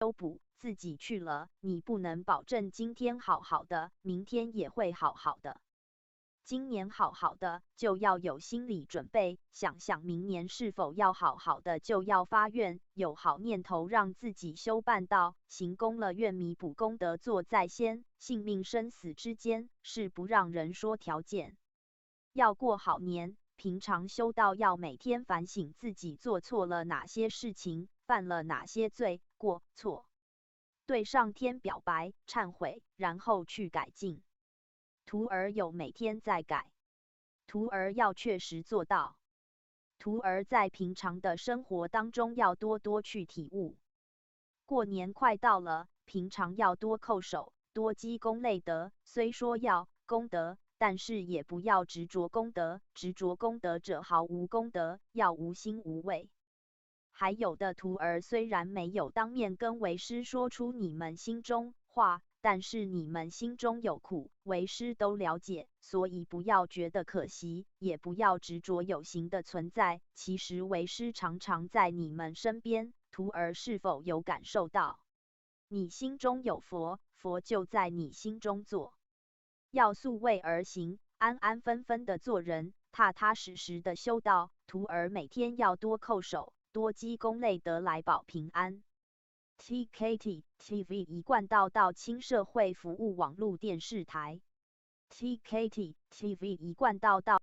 修补，自己去了，你不能保证今天好好的，明天也会好好的。今年好好的，就要有心理准备，想想明年是否要好好的，就要发愿，有好念头，让自己修办道，行功了，愿弥补功德做在先。性命生死之间，是不让人说条件。要过好年，平常修道要每天反省自己做错了哪些事情，犯了哪些罪过错，对上天表白忏悔，然后去改进。徒儿有每天在改，徒儿要确实做到。徒儿在平常的生活当中要多多去体悟。过年快到了，平常要多叩首，多积功累德。虽说要功德，但是也不要执着功德，执着功德者毫无功德，要无心无畏。还有的徒儿虽然没有当面跟为师说出你们心中话，但是你们心中有苦，为师都了解，所以不要觉得可惜，也不要执着有形的存在。其实为师常常在你们身边，徒儿是否有感受到？你心中有佛，佛就在你心中坐。要素位而行，安安分分的做人，踏踏实实的修道。徒儿每天要多叩首，多积功累德来保平安。TKT TV 一贯道道亲社会服务网络电视台。TKT TV 一贯道道。